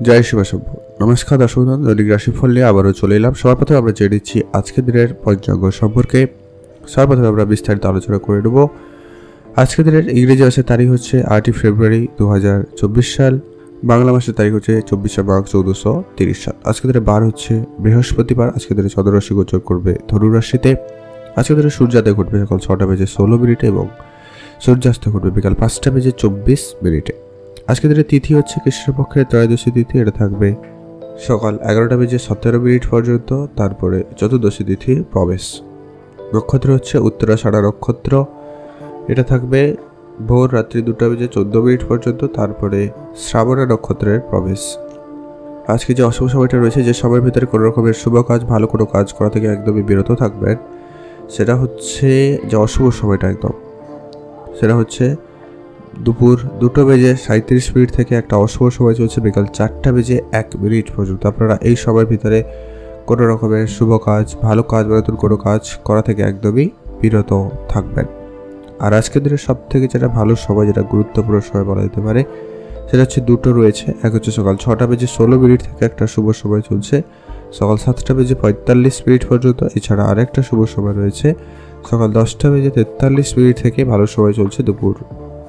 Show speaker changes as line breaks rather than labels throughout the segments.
জয় শিবাসভ্য। নমস্কার দর্শক বন্ধু, দৈনিক রাশিফল নিয়ে আবারও চলে এলাম। সবার প্রথমে আমরা জেনে নিচ্ছি আজকের দিনের পঞ্চাঙ্গ সম্পর্কে। সবার প্রথমে আমরা বিস্তারিত আলোচনা করে নেব। আজকের দিনের ইংরেজি মাসের তারিখ হচ্ছে 8ই ফেব্রুয়ারি 2024 সাল। বাংলা মাসের তারিখ হচ্ছে 24শে মাঘ 1430 সাল। আজকের দিনের বার হচ্ছে বৃহস্পতিবার। আজকের দিনে চন্দ্ররাশি গোচর করবে ধনু রাশিতে। আজকের দিনে সূর্যোদয় ঘটবে সকাল 6টা বেজে 16 মিনিটে এবং সূর্যাস্ত ঘটবে বিকাল 5টা বেজে 24 মিনিটে। আজকের দিনে তিথি হচ্ছে কৃষ্ণপক্ষের ত্রয়োদশী তিথি। এটা থাকবে সকাল 11টা বেজে 17 মিনিট পর্যন্ত। তারপরে চতুর্দশী তিথির প্রবেশ। নক্ষত্র হচ্ছে উত্তরাষাঢ়া নক্ষত্র। এটা থাকবে ভোর রাত্রি 2টা বেজে 14 মিনিট পর্যন্ত। তারপরে শ্রাবণা নক্ষত্রের প্রবেশ। আজকে যে অশুভ সময়টা রয়েছে, যে সময়ের ভিতরে কোনো রকমের শুভ কাজ, ভালো কোনো কাজ করা থেকে একদমই বিরত থাকবেন, সেটা হচ্ছে যে অশুভ সময়টা সেটা হচ্ছে দুপুর 2টা বেজে 37 মিনিট থেকে একটা অশুভ সময় চলছে বিকাল 4টা বেজে 1 মিনিট পর্যন্ত। আপনারা এই সময়ের ভিতরে কোনো রকমের শুভ কাজ, ভালো কাজ বা নতুন কোনো কাজ করা থেকে একদমই বিরত থাকবেন। আর আজকের দিনের সব থেকে যেটা ভালো সময়, যেটা গুরুত্বপূর্ণ সময় বলা যেতে পারে, সেটা হচ্ছে দুটো রয়েছে। এক হচ্ছে সকাল 6টা বেজে 16 মিনিট থেকে একটা শুভ সময় চলছে সকাল 7টা বেজে 45 মিনিট পর্যন্ত। এছাড়া আরেকটা শুভ সময় রয়েছে সকাল 10টা বেজে 43 মিনিট থেকে ভালো সময় চলছে দুপুর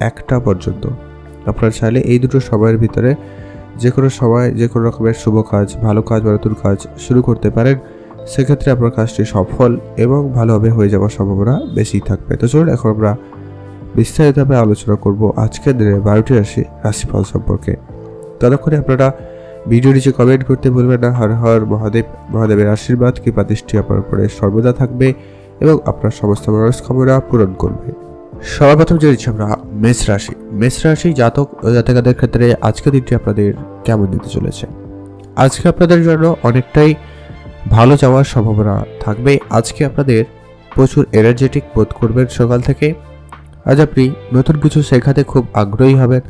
1টা পর্যন্ত। আপনারা চাইলে এই দুটো সময়ের ভিতরে যে কোনো সময় যে কোনো রকমের শুভ কাজ, ভালো কাজ বা নতুন কাজ শুরু করতে পারেন। সেক্ষেত্রে আপনার কাজটি সফল এবং ভালোভাবে হয়ে যাওয়ার সম্ভাবনা বেশি থাকবে। তো চলুন এখন আমরা বিস্তারিতভাবে আলোচনা করব আজকের দিনে 12টি রাশিফল সম্পর্কে। ততক্ষণে আপনারা ভিডিও নিচে কমেন্ট করতে ভুলবেন না। হর হর মহাদেব, মহাদেবের আশীর্বাদ কৃপা দৃষ্টি আপনার উপরে সর্বদা থাকবে এবং আপনার সমস্ত মনস্কামনা পূরণ করবে। সবার প্রথম জেনে নিচ্ছি আমরা মেষ রাশি। মেষ রাশি জাতক জাতিকাদের ক্ষেত্রে আজকের দিনটি আপনাদের কেমন যেতে চলেছে। আজকে আপনাদের জন্য অনেকটাই ভালো যাওয়ার সম্ভাবনা থাকবে। আজকে আপনাদের প্রচুর এনার্জেটিক বোধ করবেন সকাল থেকে। আজ আপনি নতুন কিছু শেখাতে খুব আগ্রহী হবেন।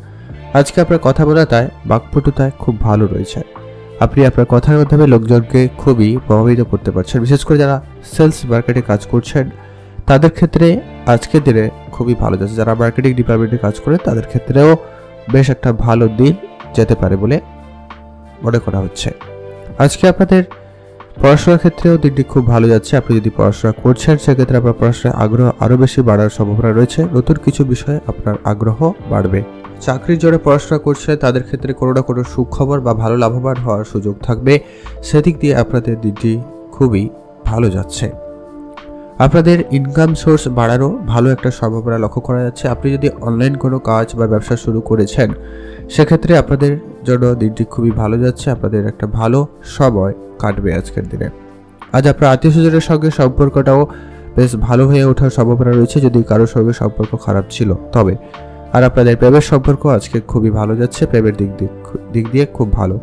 আজকে আপনার কথা বলাটায়, বাকপটুতায় খুব ভালো রয়েছে। আপনি আপনার কথার মাধ্যমে লোকজনকে খুবই প্রভাবিত করতে পারছেন। বিশেষ করে যারা সেলস মার্কেটে কাজ করছেন তাদের ক্ষেত্রে আজকের দিনে খুবই ভালো যাচ্ছে। যারা মার্কেটিং ডিপার্টমেন্টে কাজ করে তাদের ক্ষেত্রেও বেশ একটা ভালো দিন যেতে পারে বলে মনে করা হচ্ছে। আজকে আপনাদের পড়াশোনার ক্ষেত্রেও দিনটি খুব ভালো যাচ্ছে। আপনি যদি পড়াশোনা করছেন সেক্ষেত্রে আপনার পড়াশোনার আগ্রহ আরও বেশি বাড়ার সম্ভাবনা রয়েছে। নতুন কিছু বিষয়ে আপনার আগ্রহ বাড়বে। চাকরির জন্য পড়াশোনা করছে তাদের ক্ষেত্রে কোনো না কোনো সুখবর বা ভালো লাভবান হওয়ার সুযোগ থাকবে। সেদিক দিয়ে আপনাদের দিনটি খুবই ভালো যাচ্ছে। আপনাদের ইনকাম সোর্স বাড়ারও ভালো একটা সম্ভাবনা লক্ষ্য করা যাচ্ছে। আপনি যদি অনলাইন কোনো কাজ বা ব্যবসা শুরু করেছেন সেক্ষেত্রে আপনাদের জন্য দিনটি খুবই ভালো যাচ্ছে। আপনাদের একটা ভালো সময় কাটবে আজকের দিনে। আজ আপনার আত্মীয় স্বজনের সঙ্গে সম্পর্কটাও বেশ ভালো হয়ে ওঠার সম্ভাবনা রয়েছে, যদি কারোর সঙ্গে সম্পর্ক খারাপ ছিল তবে। আর আপনাদের প্রেমের সম্পর্ক আজকে খুবই ভালো যাচ্ছে। প্রেমের দিক দিয়ে খুব ভালো।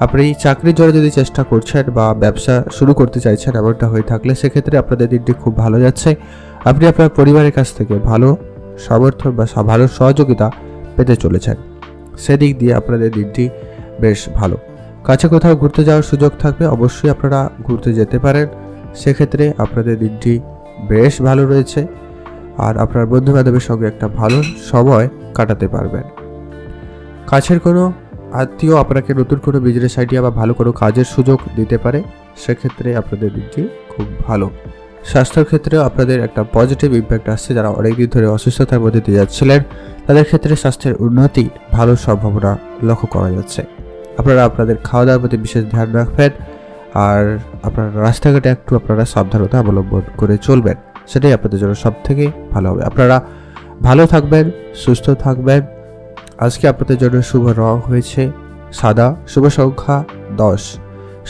আপনি চাকরির জন্য যদি চেষ্টা করছেন বা ব্যবসা শুরু করতে চাইছেন, এমনটা হয়ে থাকলে সেক্ষেত্রে আপনাদের দিনটি খুব ভালো যাচ্ছে। আপনি আপনার পরিবারের কাছ থেকে ভালো সমর্থন বা ভালো সহযোগিতা পেতে চলেছেন। সেদিক দিয়ে আপনাদের দিনটি বেশ ভালো। কাছে কোথাও ঘুরতে যাওয়ার সুযোগ থাকবে, অবশ্যই আপনারা ঘুরতে যেতে পারেন। সেক্ষেত্রে আপনাদের দিনটি বেশ ভালো রয়েছে। আর আপনার বন্ধু বান্ধবের সঙ্গে একটা ভালো সময় কাটাতে পারবেন। কাছের কোনো আত্মীয় আপনাকে নতুন কোনো বিজনেস আইডিয়া বা ভালো কোনো কাজের সুযোগ দিতে পারে। সেক্ষেত্রে আপনাদের দিনটি খুব ভালো। স্বাস্থ্যের ক্ষেত্রেও আপনাদের একটা পজিটিভ ইম্প্যাক্ট আসছে। যারা অনেকদিন ধরে অসুস্থতার মধ্যে দিয়ে যাচ্ছিলেন তাদের ক্ষেত্রে স্বাস্থ্যের উন্নতি ভালো সম্ভাবনা লক্ষ্য করা যাচ্ছে। আপনারা আপনাদের খাওয়া দাওয়ার প্রতি বিশেষ ধ্যান রাখবেন। আর আপনারা রাস্তাঘাটে একটু আপনারা সাবধানতা অবলম্বন করে চলবেন। সেটাই আপনাদের জন্য সব থেকে ভালো হবে। আপনারা ভালো থাকবেন, সুস্থ থাকবেন। আজকে আপনাদের জন্য শুভ রং হয়েছে সাদা, শুভ সংখ্যা 10,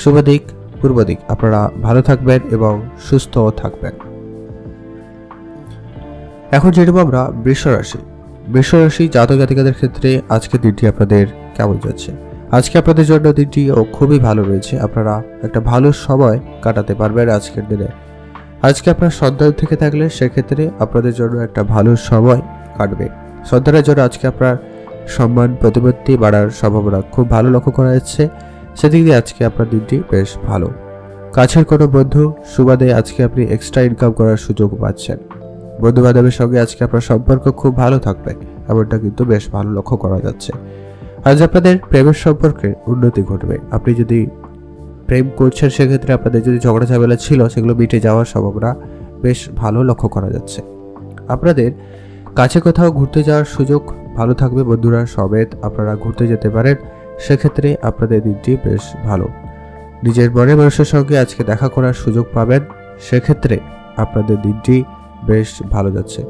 শুভ দিক পূর্ব দিক। আপনারা ভালো থাকবেন এবং সুস্থ থাকবেন। এখন জেনে আমরা বৃষ রাশি। বৃষ রাশি জাতক জাতিকাদের ক্ষেত্রে আজকের দিনটি আপনাদের কেমন যাচ্ছে। আজকে আপনাদের জন্য দিনটি খুবই ভালো রয়েছে। আপনারা একটা ভালো সময় কাটাতে পারবেন আজকের দিনে। আজকে আপনার সন্তান থেকে থাকলে সেক্ষেত্রে আপনাদের জন্য একটা ভালো সময় কাটবে। সন্তানের জন্য আজকে আপনার সম্মান প্রতিপত্তি বাড়ার সম্ভাবনা খুব ভালো লক্ষ্য করা যাচ্ছে। সেদিক দিয়ে আজকে আপনার দিনটি বেশ ভালো। কাছের কোনো বন্ধু সুবাদে আজকে আপনি এক্সট্রা ইনকাম করার সুযোগ পাচ্ছেন। বন্ধু বান্ধবের সঙ্গে আজকে আপনার সম্পর্ক খুব ভালো থাকবে, এমনটা কিন্তু বেশ ভালো লক্ষ্য করা যাচ্ছে। আজ আপনাদের প্রেমের সম্পর্কে উন্নতি ঘটবে। আপনি যদি প্রেম করছেন সেক্ষেত্রে আপনাদের যদি ঝগড়া ঝামেলা ছিল সেগুলো মিটে যাওয়ার সম্ভাবনা বেশ ভালো লক্ষ্য করা যাচ্ছে। আপনাদের কাছে কোথাও ঘুরতে যাওয়ার সুযোগ ভালো থাকবে, বন্ধুরা সমেত আপনারা ঘুরতে যেতে পারেন, সেক্ষেত্রে আপনাদের দিনটি বেশ ভালো। নিজের মনের মানুষের সঙ্গে আজকে দেখা করার সুযোগ পাবেন, সেক্ষেত্রে আপনাদের দিনটি বেশ ভালো যাচ্ছে।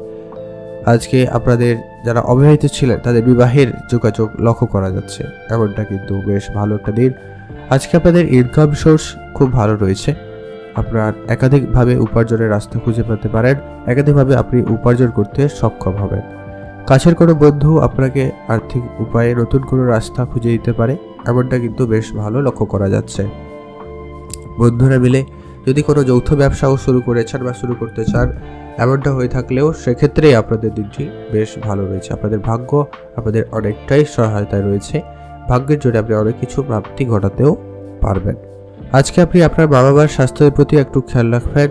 আজকে আপনাদের যারা অবিবাহিত ছিলেন তাদের বিবাহের যোগাযোগ লক্ষ্য করা যাচ্ছে, এমনটা কিন্তু বেশ ভালো একটা দিন। আজকে আপনাদের ইনকাম সোর্স খুব ভালো রয়েছে, আপনার একাধিকভাবে উপার্জনের রাস্তা খুঁজে পেতে পারেন, একাধিকভাবে আপনি উপার্জন করতে সক্ষম হবেন। কাছের কোনো বন্ধু আপনাকে আর্থিক উপায়ে নতুন কোনো রাস্তা খুঁজে দিতে পারে, এমনটা কিন্তু বেশ ভালো লক্ষ্য করা যাচ্ছে। বন্ধুরা মিলে যদি কোনো যৌথ ব্যবসাও শুরু করেছেন বা শুরু করতে চান, এমনটা হয়ে থাকলেও সেক্ষেত্রেই আপনাদের দিনটি বেশ ভালো রয়েছে। আপনাদের ভাগ্য আপনাদের অনেকটাই সহায়তায় রয়েছে, ভাগ্যের জোরে আপনি অনেক কিছু প্রাপ্তি ঘটাতেও পারবেন। আজকে আপনি আপনার মা বাবার স্বাস্থ্যের প্রতি একটু খেয়াল রাখবেন,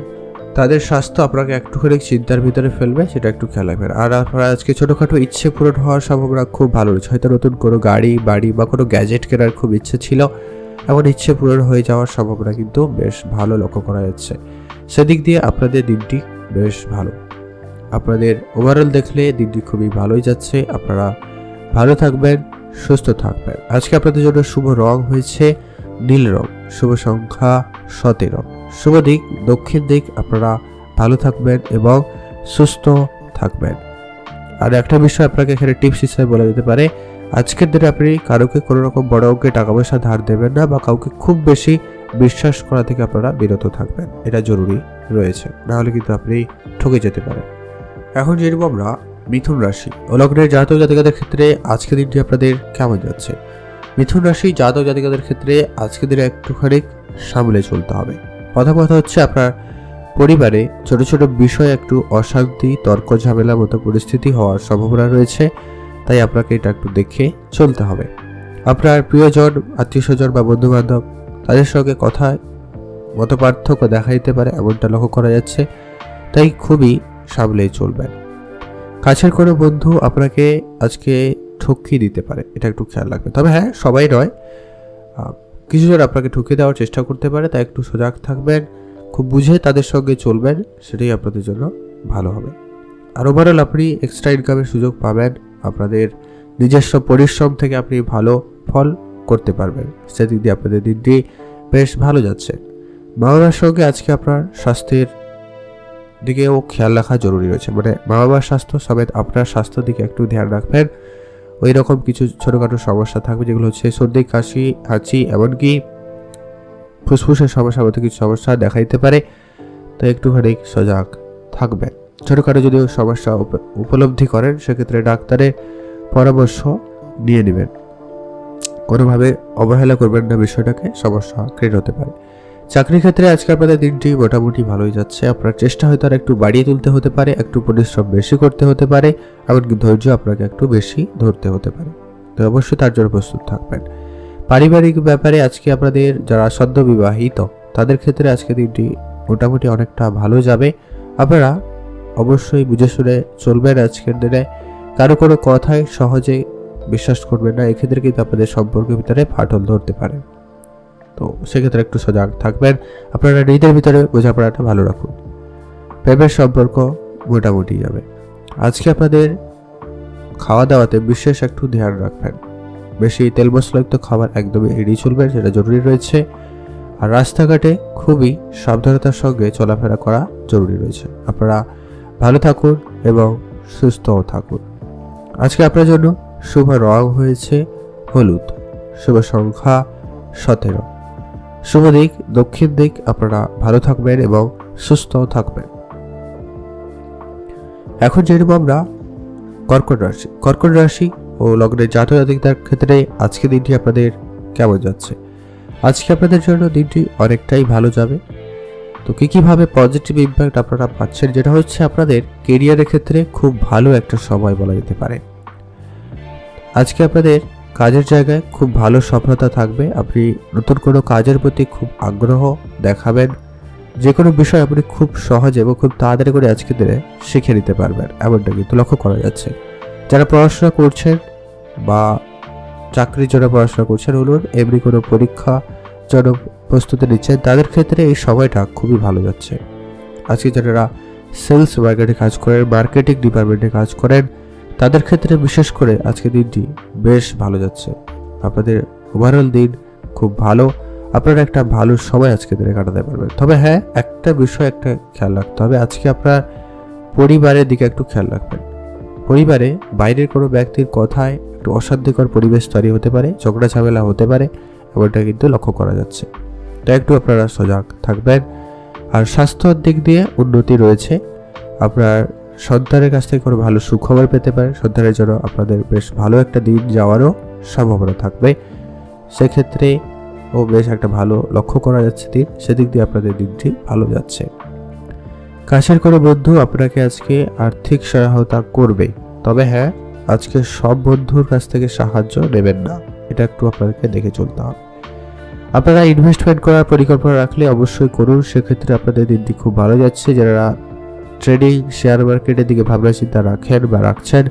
তাদের স্বাস্থ্য আপনাকে একটুখানি চিন্তার ভিতরে ফেলবে, সেটা একটু খেয়াল রাখবেন। আর আপনার আজকে ছোটোখাটো ইচ্ছে পূরণ হওয়ার সম্ভাবনা খুব ভালো রয়েছে। হয়তো নতুন কোনো গাড়ি বাড়ি বা কোনো গ্যাজেট কেনার খুব ইচ্ছে ছিল, এমন ইচ্ছে পূরণ হয়ে যাওয়ার সম্ভাবনা কিন্তু বেশ ভালো লক্ষ্য করা যাচ্ছে। সেদিক দিয়ে আপনাদের দিনটি বেশ ভালো। আপনাদের ওভারঅল দেখলে দিনটি খুবই ভালোই যাচ্ছে, আপনারা ভালো থাকবেন, সুস্থ থাকবেন। আজকে আপনাদের জন্য শুভ রং হয়েছে নীল রং, শুভ সংখ্যা 17, শুভ দিক দক্ষিণ দিক। আপনারা ভালো থাকবেন এবং সুস্থ থাকবেন। আর একটা বিষয় আপনাকে এখানে টিপস হিসেবে বলা যেতে পারে, আজকের দিনে আপনি কারোকে কোনো রকম বড় অঙ্কের টাকা পয়সা ধার দেবেন না বা কাউকে খুব বেশি বিশ্বাস করা থেকে আপনারা বিরত থাকবেন, এটা জরুরি রয়েছে, নাহলে কিন্তু আপনি ঠকে যেতে পারেন। এখন জেনে নেব আমরা মিথুন রাশি ও লগ্নের জাতক জাতিকাদের ক্ষেত্রে আজকের দিনটি আপনাদের কেমন যাচ্ছে। মিথুন রাশি জাতক জাতিকাদের ক্ষেত্রে আজকের দিনে একটুখানি সামলে চলতে হবে। প্রথম কথা হচ্ছে, আপনার পরিবারে ছোট ছোট বিষয়ে একটু অশান্তি, তর্ক ঝামেলার মতো পরিস্থিতি হওয়ার সম্ভাবনা রয়েছে, তাই আপনাকে এটা একটু দেখে চলতে হবে। আপনার প্রিয়জন, আত্মীয় স্বজন বা বন্ধু বান্ধব, তাদের সঙ্গে কথায় মত পার্থক্য দেখা দিতে পারে, এমনটা লক্ষ্য করা যাচ্ছে, তাই খুবই সামলেই চলবেন। কাছের কোনো বন্ধু আপনাকে আজকে ঠকিয়ে দিতে পারে, এটা একটু খেয়াল রাখবেন। তবে হ্যাঁ, সবাই নয়, কিছুজন আপনাকে ঠকিয়ে দেওয়ার চেষ্টা করতে পারে, তাই একটু সজাগ থাকবেন, খুব বুঝে তাদের সঙ্গে চলবেন, সেটাই আপনাদের জন্য ভালো হবে। আর ওভারঅল আপনি এক্সট্রা ইনকামের সুযোগ পাবেন, আপনাদের নিজস্ব পরিশ্রম থেকে আপনি ভালো ফল করতে পারবেন, সেদিক দিয়ে আপনাদের দিনটি বেশ ভালো যাচ্ছে। মা বাবার সঙ্গে আজকে আপনার স্বাস্থ্যের দিকেও খেয়াল রাখা জরুরি রয়েছে, মানে মা বাবার স্বাস্থ্য সমেত আপনার স্বাস্থ্যের দিকে একটু ধ্যান রাখবেন। ওই রকম কিছু ছোটোখাটো সমস্যা থাকবে, যেগুলো হচ্ছে সর্দি, কাশি, হাঁচি, এমনকি ফুসফুসের সমস্যার মতো কিছু সমস্যা দেখা দিতে পারে, তাই একটুখানি সজাগ থাকবেন। ছোটোখাটো যদি সমস্যা উপলব্ধি করেন, সেক্ষেত্রে ডাক্তারের পরামর্শ নিয়ে নেবেন, কোনোভাবে অবহেলা করবেন না বিষয়টাকে, সমস্যা ক্রিয়েট হতে পারে। চাকরির ক্ষেত্রে আজকে আপনাদের দিনটি মোটামুটি ভালোই যাচ্ছে। আপনার চেষ্টা হয়তো আর একটু বাড়িয়ে তুলতে হতে পারে, একটু পরিশ্রম বেশি করতে হতে পারে, এমনকি ধৈর্য আপনাকে একটু বেশি ধরতে হতে পারে, তো অবশ্যই তার জন্য প্রস্তুত থাকবেন। পারিবারিক ব্যাপারে আজকে আপনাদের যারা সদ্য বিবাহিত, তাদের ক্ষেত্রে আজকে দিনটি মোটামুটি অনেকটা ভালো যাবে। আপনারা অবশ্যই বুঝে শুনে চলবেন আজকের দিনে, কারো কোনো কথায় সহজে বিশ্বাস করবেন না, এক্ষেত্রে কিন্তু আপনাদের সম্পর্কের ভিতরে ফাটল ধরতে পারে, তো সেক্ষেত্রে একটু সজাগ থাকবেন। আপনারা নিজেদের ভিতরে বোঝাপড়াটা ভালো রাখুন, প্রেমের সম্পর্ক মোটামুটি যাবে। আজকে আপনাদের খাওয়া দাওয়াতে বিশেষ একটু ধ্যান রাখবেন, বেশি তেল মশলাযুক্ত খাবার একদমই এড়িয়ে চলবেন, সেটা জরুরি রয়েছে। আর রাস্তাঘাটে খুবই সাবধানতার সঙ্গে চলাফেরা করা জরুরি রয়েছে। আপনারা ভালো থাকুন এবং সুস্থও থাকুন। আজকে আপনার জন্য শুভ রং হয়েছে হলুদ, শুভ সংখ্যা 17, শুভ দিক দক্ষিণ দিক। আপনারা ভালো থাকবেন এবং সুস্থও থাকবেন। এখন জেনে নেব আমরা কর্কট রাশি। কর্কট রাশি ও লগ্নের জাতক জাতিকাদের ক্ষেত্রে আজকে দিনটি আপনাদের কেমন যাচ্ছে। আজকে আপনাদের জন্য দিনটি অনেকটাই ভালো যাবে। তো কীভাবে পজিটিভ ইম্প্যাক্ট আপনারা পাচ্ছেন, যেটা হচ্ছে আপনাদের কেরিয়ারের ক্ষেত্রে খুব ভালো একটা সময় বলা যেতে পারে। আজকে আপনাদের কাজের জায়গায় খুব ভালো সফলতা থাকবে, আপনি নতুন কোনো কাজের প্রতি খুব আগ্রহ দেখাবেন, যে কোনো বিষয় আপনি খুব সহজে এবং খুব তাড়াতাড়ি করে আজকে দিনে শিখে নিতে পারবেন, এমনটা কিন্তু লক্ষ্য করা যাচ্ছে। যারা পড়াশোনা করছেন বা চাকরির জন্য পড়াশোনা করছেন বলুন, এমনি কোনো পরীক্ষা জন্য প্রস্তুতি নিচ্ছেন, তাদের ক্ষেত্রে এই সময়টা খুবই ভালো যাচ্ছে। আজকে যারা সেলস মার্কেটে কাজ করেন, মার্কেটিং ডিপার্টমেন্টে কাজ করেন, তাদের ক্ষেত্রে বিশেষ করে আজকে দিনটি বেশ ভালো যাচ্ছে। আপনাদের ওভারঅল দিন খুব ভালো, আপনারা একটা ভালো সময় আজকে দিনে কাটাতে পারবেন। তবে হ্যাঁ, একটা বিষয় একটা খেয়াল রাখতে হবে, আজকে আপনার পরিবারের দিকে একটু খেয়াল রাখবেন। পরিবারে বাইরের কোনো ব্যক্তির কথায় একটু অশান্তিকর পরিবেশ তৈরি হতে পারে, ঝগড়া ঝামেলা হতে পারে, এমনটা কিন্তু লক্ষ্য করা যাচ্ছে। তাই একটু আপনারা সজাগ থাকবেন। আর স্বাস্থ্যের দিক দিয়ে উন্নতি রয়েছে, আপনার সন্তানের কাছ থেকে কোনো ভালো সুখবর পেতে পারে, সন্তানের জন্য আপনাদের বেশ ভালো একটা দিন যাওয়ারও সম্ভাবনা থাকবে। সেক্ষেত্রে বেশ একটা ভালো লক্ষ্য করা যাচ্ছে দিন, সেদিক দিয়ে আপনাদের দিনটি ভালো যাচ্ছে। কাছের কোনো বন্ধু আপনাকে আজকে আর্থিক সহায়তা করবে, তবে হ্যাঁ, আজকে সব বন্ধুর কাছ থেকে সাহায্য নেবেন না, এটা একটু আপনাদেরকে দেখে চলতে হবে। আপনারা ইনভেস্টমেন্ট করার পরিকল্পনা রাখলে অবশ্যই করুন, সেক্ষেত্রে আপনাদের দিনটি খুব ভালো যাচ্ছে। যারা ট্রেডিং শেয়ার মার্কেটের দিকে ভাবনা চিন্তা রাখেন বা রাখছেন,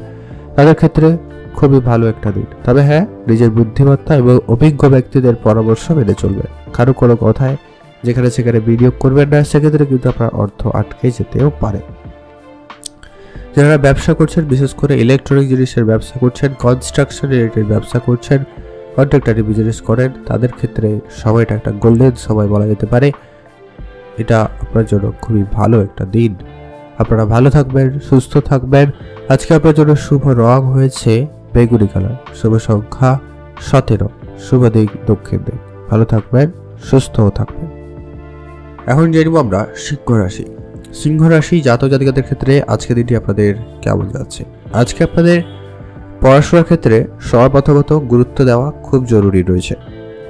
তাদের ক্ষেত্রে খুবই ভালো একটা দিন। তবে হ্যাঁ, নিজের বুদ্ধিমত্তা এবং অভিজ্ঞ ব্যক্তিদের পরামর্শ মেনে চলবেন। কারো কোনো কথায় যেখানে সেখানে বিনিয়োগ করবেন না, সেক্ষেত্রে কিন্তু আপনার অর্থ আটকে যেতেও পারে। যারা ব্যবসা করছেন, বিশেষ করে ইলেকট্রনিক জিনিসের ব্যবসা করছেন, কনস্ট্রাকশন রিলেটেড ব্যবসা করছেন, কন্ট্রাক্টরি বিজনেস করেন, তাদের ক্ষেত্রে সময়টা একটা গোল্ডেন সময় বলা যেতে পারে। এটা আপনার জন্য খুবই ভালো একটা দিন। আপনারা ভালো থাকবেন, সুস্থ থাকবেন। আজকে আপনার জন্য শুভ রং হয়েছে বেগুনি কালার, শুভ সংখ্যা 17, শুভ দিক দক্ষিণ দিক। ভালো থাকবেন, সুস্থও থাকবেন। এখন জেনব আমরা সিংহ রাশি। সিংহ রাশি জাতক জাতিকাদের ক্ষেত্রে আজকে দিনটি আপনাদের কেমন যাচ্ছে? আজকে আপনাদের পড়াশোনার ক্ষেত্রে সর্বপ্রথমত গুরুত্ব দেওয়া খুব জরুরি রয়েছে।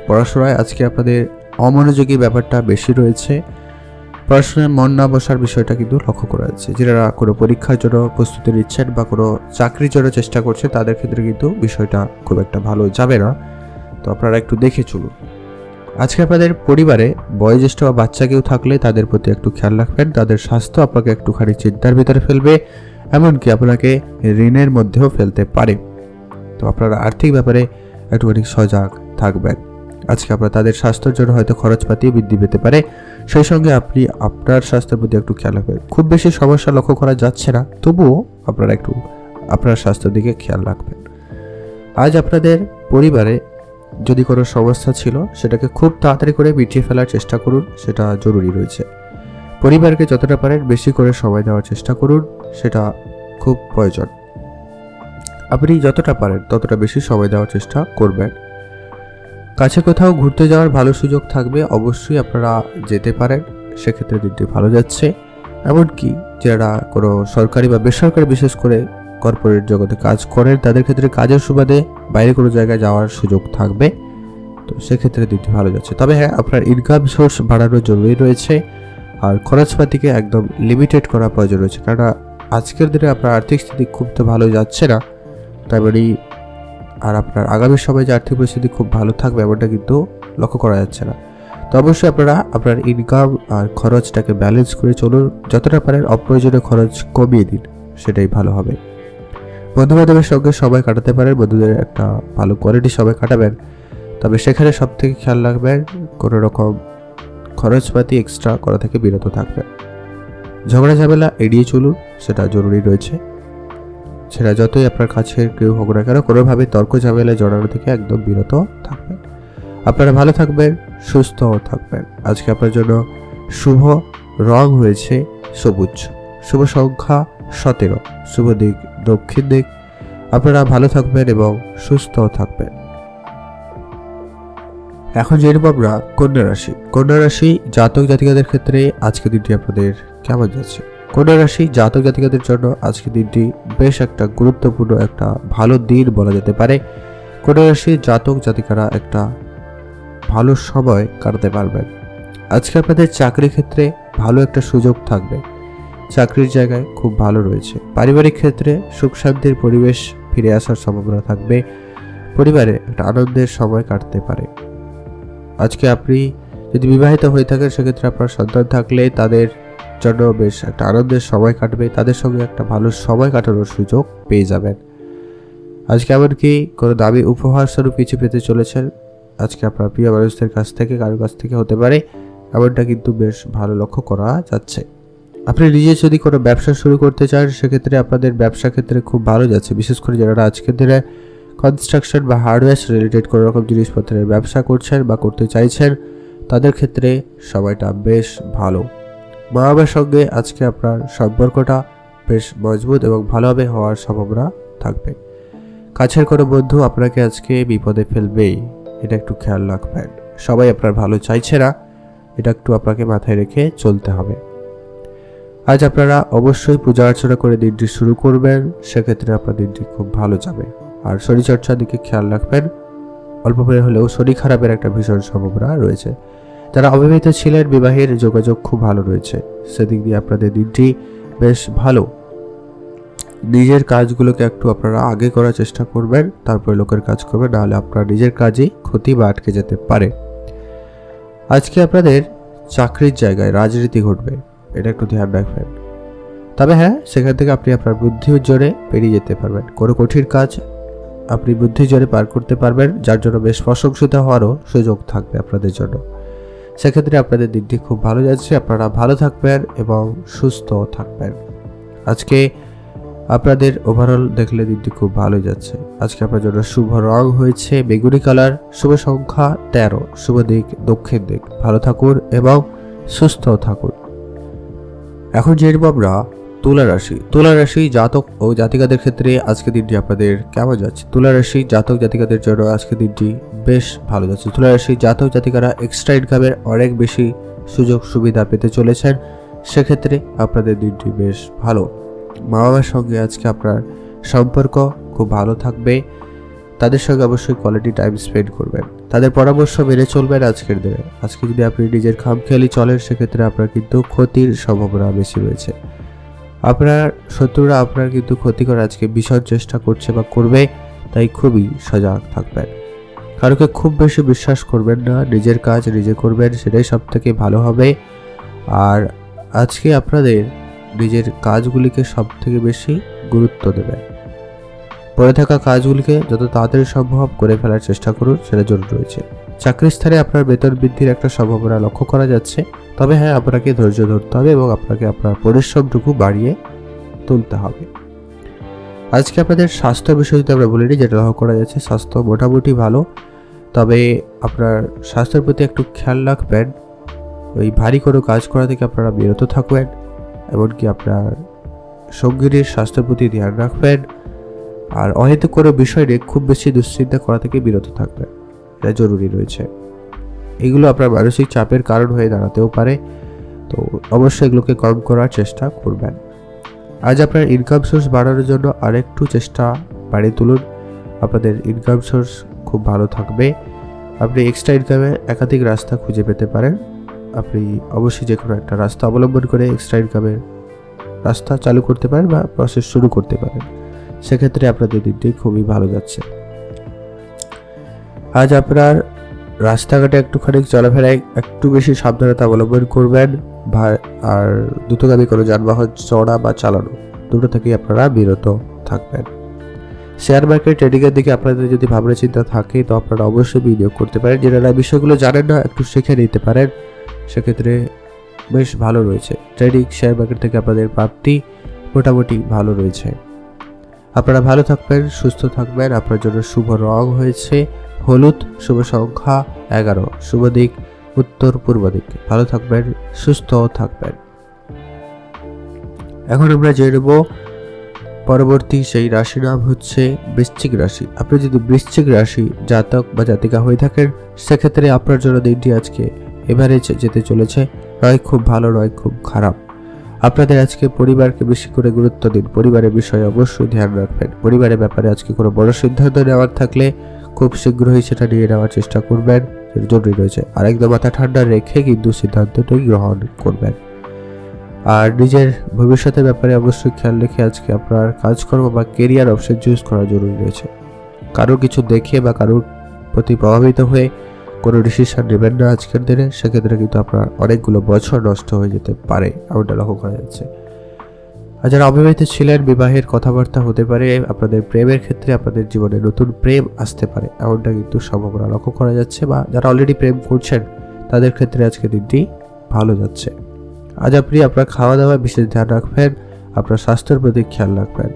পড়াশোনায় আজকে আপনাদের অমনোযোগী ব্যাপারটা বেশি রয়েছে, পড়াশোনায় মন না বসার বিষয়টা কিন্তু লক্ষ্য করা যাচ্ছে। যারা কোনো পরীক্ষার জন্য প্রস্তুতি নিচ্ছেন বা কোনো চাকরির জন্য চেষ্টা করছেন, তাদের ক্ষেত্রে কিন্তু বিষয়টা খুব একটা ভালো যাবে না, তো আপনারা একটু দেখে চলুন। আজকে আপনাদের পরিবারে বয়োজ্যেষ্ঠ বা বাচ্চা কেউ থাকলে তাদের প্রতি একটু খেয়াল রাখবেন। তাদের স্বাস্থ্য আপনাকে একটুখানি চিন্তার ভিতরে ফেলবে, এমনকি আপনাকে ঋণের মধ্যেও ফেলতে পারে। তো আপনারা আর্থিক ব্যাপারে একটুখানি সজাগ থাকবেন। আজকে আপনার তাদের স্বাস্থ্যের জন্য হয়তো খরচপাতি বৃদ্ধি পেতে পারে, সেই সঙ্গে আপনি আপনার স্বাস্থ্যের প্রতি একটু খেয়াল রাখবেন। খুব বেশি সমস্যা লক্ষ্য করা যাচ্ছে না, তবুও আপনারা একটু আপনার স্বাস্থ্যের দিকে খেয়াল রাখবেন। আজ আপনাদের পরিবারে যদি কোনো সমস্যা ছিল, সেটাকে খুব তাড়াতাড়ি করে মিটিয়ে ফেলার চেষ্টা করুন, সেটা জরুরি রয়েছে। পরিবারকে যতটা পারেন বেশি করে সময় দেওয়ার চেষ্টা করুন, সেটা খুব প্রয়োজন। আপনি যতটা পারেন ততটা বেশি সময় দেওয়ার চেষ্টা করবেন। কাছে কোথাও ঘুরতে যাওয়ার ভালো সুযোগ থাকবে, অবশ্যই আপনারা যেতে পারেন, সেক্ষেত্রে দিনটি ভালো যাচ্ছে। এমনকি যারা কোনো সরকারি বা বেসরকারি, বিশেষ করে কর্পোরেট জগতে কাজ করেন, তাদের ক্ষেত্রে কাজের সুবাদে বাইরে কোনো জায়গায় যাওয়ার সুযোগ থাকবে, তো সেক্ষেত্রে দিনটি ভালো যাচ্ছে। তবে হ্যাঁ, আপনার ইনকাম সোর্স বাড়ানো জরুরি রয়েছে, আর খরচপাতিকে একদম লিমিটেড করা প্রয়োজন রয়েছে। কারণ আজকের দিনে আপনার আর্থিক স্থিতি খুব তো ভালো যাচ্ছে না, তাই বলি আর আপনার আগামী সময়ে যে আর্থিক পরিস্থিতি খুব ভালো থাকবে এমনটা কিন্তু লক্ষ্য করা যাচ্ছে না। তো অবশ্যই আপনারা আপনার ইনকাম আর খরচটাকে ব্যালেন্স করে চলুন, যতটা পারেন অপ্রয়োজনীয় খরচ কমিয়ে দিন, সেটাই ভালো হবে। বন্ধুবান্ধবের সঙ্গে সময় কাটাতে পারেন, বন্ধুদের একটা ভালো কোয়ালিটি সময় কাটাবেন, তবে সেখানে সব থেকে খেয়াল রাখবেন কোনো রকম খরচপাতি এক্সট্রা করা থেকে বিরত থাকবেন। ঝগড়া ঝামেলা এড়িয়ে চলুন, সেটা জরুরি রয়েছে। সেটা যতই আপনার কাছে কেউ হোক না কেন, কোনোভাবে তর্ক ঝামেলায় জড়ানো থেকে একদম বিরত থাকবেন। আপনারা ভালো থাকবেন, সুস্থও থাকবেন। আজকে আপনার জন্য শুভ রং হয়েছে সবুজ, শুভ সংখ্যা 17, শুভ দিক দক্ষিণ দিক। আপনারা ভালো থাকবেন এবং সুস্থও থাকবেন। এখন জেনে আমরা কন্যা রাশি। কন্যা রাশি জাতক জাতিকাদের ক্ষেত্রে আজকে দিনটি আপনাদের কেমন যাচ্ছে? কন্যা রাশি জাতক জাতিকাদের জন্য আজকে দিনটি বেশ একটা গুরুত্বপূর্ণ একটা ভালো দিন বলা যেতে পারে। কন্যা রাশি জাতক জাতিকারা একটা ভালো সময় কাটাতে পারবেন। আজকে আপনাদের চাকরি ক্ষেত্রে ভালো একটা সুযোগ থাকবে, চাকরির জায়গায় খুব ভালো রয়েছে। পারিবারিক ক্ষেত্রে সুখ শান্তির পরিবেশ ফিরে আসার সম্ভাবনা থাকবে, পরিবারে একটা আনন্দের সময় কাটতে পারে। আজকে আপনি যদি বিবাহিত হয়ে থাকেন, সেক্ষেত্রে আপনার সন্তান থাকলে তাদের জন্য বেশ একটা আনন্দের সময় কাটবে, তাদের সঙ্গে একটা ভালো সময় কাটানোর সুযোগ পেয়ে যাবেন। আজকে এমনকি কোনো দামি উপহার স্বরূপ কিছু পেতে চলেছেন। আজকে আপনার প্রিয় মানুষদের কাছ থেকে, কারোর কাছ থেকে হতে পারে, এমনটা কিন্তু বেশ ভালো লক্ষ্য করা যাচ্ছে। আপনি নিজে যদি কোনো ব্যবসা শুরু করতে চান, সেক্ষেত্রে আপনাদের ব্যবসা ক্ষেত্রে খুব ভালো যাচ্ছে। বিশেষ করে যারা আজকের দিনে কনস্ট্রাকশন বা হার্ডওয়্যার রিলেটেড কোনো রকম জিনিসপত্রের ব্যবসা করছেন বা করতে চাইছেন, তাদের ক্ষেত্রে সময়টা বেশ ভালো। মা বাবার সঙ্গে আজকে আপনার সম্পর্কটা বেশ মজবুত এবং ভালোভাবে হওয়ার সম্ভাবনা থাকবে। কাছের কোনো বন্ধু আপনাকে আজকে বিপদে ফেলবেই, এটা একটু খেয়াল রাখবেন। সবাই আপনার ভালো চাইছে না, এটা একটু আপনাকে মাথায় রেখে চলতে হবে। আজ আপনারা অবশ্যই পূজা অর্চনা করে দিনটি শুরু করবেন, সেক্ষেত্রে আপনার দিনটি খুব ভালো যাবে। আর শরীরচর্চার দিকে খেয়াল রাখবেন, অল্প করে হলেও শরীর খারাপের একটা ভীষণ সম্ভাবনা রয়েছে। যারা অবিবাহিত ছিলেন, বিবাহের যোগাযোগ খুব ভালো রয়েছে, সেদিক দিয়ে আপনাদের দিনটি বেশ ভালো। নিজের কাজগুলোকে একটু আপনারা আগে করার চেষ্টা করবেন, তারপরে লোকের কাজ করবেন, নাহলে আপনার নিজের কাজে ক্ষতি বা আটকে যেতে পারে। আজকে আপনাদের চাকরির জায়গায় রাজনীতি ঘটবে, এটা একটু ধ্যান রাখবেন। তবে হ্যাঁ, সেখান থেকে আপনি আপনার বুদ্ধির জোরে পেরিয়ে যেতে পারবেন। কোনো কঠিন কাজ আপনি বুদ্ধির জোরে পার করতে পারবেন, যার জন্য বেশ প্রশংসিত হওয়ারও সুযোগ থাকবে আপনাদের জন্য। সেক্ষেত্রে আপনাদের দিনটি খুব ভালো যাচ্ছে। আপনারা ভালো থাকবেন এবং সুস্থ থাকবেন। আজকে আপনাদের ওভারঅল দেখলে দিনটি খুব ভালো যাচ্ছে। আজকে আপনার জন্য শুভ রং হয়েছে বেগুনি কালার, শুভ সংখ্যা 13, শুভ দিক দক্ষিণ দিক। ভালো থাকুন এবং সুস্থ থাকুন। এখন জেনব আমরা তুলা রাশি। তুলা রাশি জাতক ও জাতিকাদের ক্ষেত্রে আজকে দিনটি আপনাদের কেমন যাচ্ছে? তুলা রাশি জাতক জাতিকাদের জন্য আজকে দিনটি বেশ ভালো যাচ্ছে। তুলা রাশি জাতক জাতিকারা এক্সট্রা ইনকামের অনেক বেশি সুযোগ সুবিধা পেতে চলেছেন, সেক্ষেত্রে আপনাদের দিনটি বেশ ভালো। মা বাবার সঙ্গে আজকে আপনার সম্পর্ক খুব ভালো থাকবে, তাদের সঙ্গে অবশ্যই কোয়ালিটি টাইম স্পেন্ড করবেন, তাদের পরামর্শ মেনে চলবেন আজকের দিনে। আজকে যদি আপনি নিজের খামখেয়ালি চলেন, সেক্ষেত্রে আপনার কিন্তু ক্ষতির সম্ভাবনা বেশি রয়েছে। আপনার শত্রুরা আপনার কিন্তু ক্ষতি করার আজকে ভীষণ চেষ্টা করছে বা করবে, তাই খুবই সজাগ থাকবেন। কারোকে খুব বেশি বিশ্বাস করবেন না, নিজের কাজ নিজে করবেন, সেটাই সব থেকে ভালো হবে। আর আজকে আপনাদের নিজের কাজগুলিকে সব থেকে বেশি গুরুত্ব দেবেন। পড়ে থাকা কাজগুলিকে যত তাড়াতাড়ি সম্ভব করে ফেলার চেষ্টা করুন, সেটা জরুরি রয়েছে। চাকরির স্থানে আপনার বেতন বৃদ্ধির একটা সম্ভাবনা লক্ষ্য করা যাচ্ছে। তবে হ্যাঁ, আপনাকে ধৈর্য ধরতে হবে এবং আপনাকে আপনার পরিশ্রমটুকু বাড়িয়ে তুলতে হবে। আজকে আপনাদের স্বাস্থ্য বিষয় যদি আমরা বলি, যেটা লক্ষ্য করা যাচ্ছে, স্বাস্থ্য মোটামুটি ভালো। তবে আপনার স্বাস্থ্যের প্রতি একটু খেয়াল রাখবেন। ওই ভারী কোনো কাজ করা থেকে আপনারা বিরত থাকবেন, এমনকি আপনার সঙ্গীর স্বাস্থ্যের প্রতি ধ্যান রাখবেন। আর অহেতুক কোনো বিষয় নিয়ে খুব বেশি দুশ্চিন্তা করা থেকে বিরত থাকবেন, এটা জরুরি রয়েছে। এগুলো আপনার মানসিক চাপের কারণ হয়ে দাঁড়াতেও পারে, তো অবশ্যই এগুলোকে কম করার চেষ্টা করবেন। আজ আপনার ইনকাম সোর্স বাড়ানোর জন্য আরেকটু চেষ্টা বাড়িয়ে তুলুন, আপনাদের ইনকাম সোর্স খুব ভালো থাকবে। আপনি এক্সট্রা ইনকামের একাধিক রাস্তা খুঁজে পেতে পারেন। আপনি অবশ্যই যে কোনো একটা রাস্তা অবলম্বন করে এক্সট্রা ইনকামের রাস্তা চালু করতে পারেন বা প্রসেস শুরু করতে পারেন, সেক্ষেত্রে আপনাদের দিনটি খুবই ভালো যাচ্ছে। আজ আপনার রাস্তাঘাটে একটুখানি চলাফেরায় একটু বেশি সাবধানতা অবলম্বন করবেন, আর দ্রুতগামী কোনো যানবাহন চড়া বা চালানো, দুটো থেকেই আপনারা বিরত থাকবেন। শেয়ার মার্কেট ট্রেডিংয়ের দিকে আপনাদের যদি ভাবনা চিন্তা থাকে, তো আপনারা অবশ্যই বিনিয়োগ করতে পারেন। যারা বিষয়গুলো জানেন না, একটু শিখে নিতে পারেন, সেক্ষেত্রে বেশ ভালো রয়েছে। ট্রেডিং শেয়ার মার্কেট থেকে আপনাদের প্রাপ্তি মোটামুটি ভালো রয়েছে। আপনারা ভালো থাকবেন, সুস্থ থাকবেন। আপনার জন্য শুভ রং হয়েছে হলুদ, শুভ সংখ্যা 11, শুভ দিক উত্তর পূর্ব দিক। ভালো থাকবেন, সুস্থ থাকবেন। এখন আমরা জেনে নেব পরবর্তী সেই রাশি নাম হচ্ছে বৃশ্চিক রাশি। আপনি যদি বৃশ্চিক রাশি জাতক বা জাতিকা হয়ে থাকেন, সেক্ষেত্রে আপনার জন্য দিনটি আজকে এভারেজ যেতে চলেছে, নয় খুব ভালো নয় খুব খারাপ। আপনাদের আজকে পরিবারকে বেশি করে গুরুত্ব দিন, পরিবারের বিষয়ে অবশ্যই ধ্যান রাখবেন। পরিবারের ব্যাপারে আজকে কোনো বড় সিদ্ধান্ত নেওয়ার থাকলে খুব শীঘ্রই সেটা নিয়ে নেওয়ার চেষ্টা করবেন, জরুরি রয়েছে। আর একদম মাথা ঠান্ডা রেখে কিন্তু সিদ্ধান্তটাই গ্রহণ করবেন। আর নিজের ভবিষ্যতের ব্যাপারে অবশ্যই খেয়াল রেখে আজকে আপনার কাজকর্ম বা কেরিয়ার অপশন চুজ করা জরুরি রয়েছে। কারো কিছু দেখে বা কারোর প্রতি প্রভাবিত হয়ে কোনো ডিসিশন নেবেন না আজকের দিনে, সেক্ষেত্রে কিন্তু আপনার অনেকগুলো বছর নষ্ট হয়ে যেতে পারে, এমনটা লক্ষ্য করা যাচ্ছে। আর যারা অবিবাহিত ছিলেন, বিবাহের কথাবার্তা হতে পারে, আপনাদের প্রেমের ক্ষেত্রে আপনাদের জীবনে নতুন প্রেম আসতে পারে, এমনটা কিন্তু সম্ভাবনা লক্ষ্য করা যাচ্ছে। বা যারা অলরেডি প্রেম করছেন তাদের ক্ষেত্রে আজকে দিনটি ভালো যাচ্ছে। আজ আপনি আপনার খাওয়া দাওয়া বিশেষ ধ্যান রাখবেন, আপনার স্বাস্থ্যের প্রতি খেয়াল রাখবেন,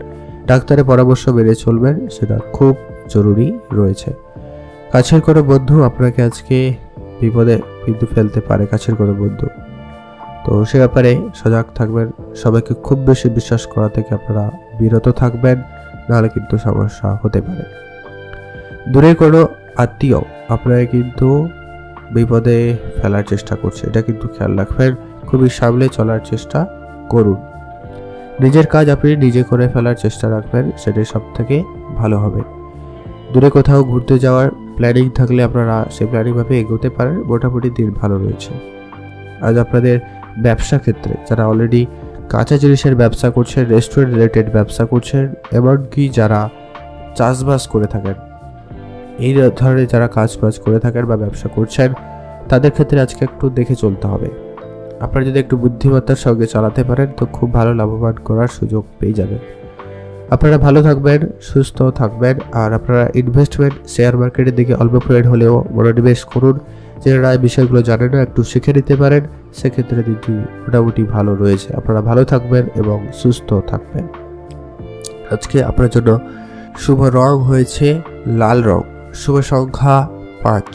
ডাক্তারের পরামর্শ মেনে চলবেন, সেটা খুব জরুরি রয়েছে। কাছের কোনো বন্ধু আপনাকে আজকে বিপদে কিন্তু ফেলতে পারে, কাছের কোনো বন্ধু, তো সে ব্যাপারে সজাগ থাকবেন। সবাইকে খুব বেশি বিশ্বাস করা থেকে আপনারা বিরত থাকবেন, নাহলে কিন্তু সমস্যা হতে পারে। দূরের কোনো আত্মীয় আপনাকে কিন্তু বিপদে ফেলার চেষ্টা করছে, এটা কিন্তু খেয়াল রাখবেন। খুবই সামলে চলার চেষ্টা করুন। নিজের কাজ আপনি নিজে করে ফেলার চেষ্টা রাখবেন, সেটাই সব থেকে ভালো হবে। দূরে কোথাও ঘুরতে যাওয়ার প্ল্যানিং থাকলে আপনারা সেই প্ল্যানিংভাবে এগোতে পারেন। মোটামুটি দিন ভালো রয়েছে। আজ আপনাদের ব্যবসা ক্ষেত্রে যারা অলরেডি কাঁচা জিনিসের ব্যবসা করছেন, রেস্টুরেন্ট রিলেটেড ব্যবসা করছেন, এমনকি যারা চাষবাস করে থাকেন, এই ধরনের যারা কাজবাজ করে থাকেন বা ব্যবসা করছেন, তাদের ক্ষেত্রে আজকে একটু দেখে চলতে হবে। আপনারা যদি একটু বুদ্ধিমত্তার সঙ্গে চালাতে পারেন তো খুব ভালো লাভবান করার সুযোগ পেয়ে যাবেন। আপনারা ভালো থাকবেন, সুস্থ থাকবেন। আর আপনারা ইনভেস্টমেন্ট শেয়ার মার্কেটের দিকে অল্প পরিমাণ হলেও মনোনিবেশ করুন। যারা এই বিষয়গুলো জানেন না, একটু শিখে নিতে পারেন, সেক্ষেত্রে দিনটি মোটামুটি ভালো রয়েছে। আপনারা ভালো থাকবেন এবং সুস্থ থাকবেন। আজকে আপনার জন্য শুভ রং হয়েছে লাল রং, শুভ সংখ্যা 5,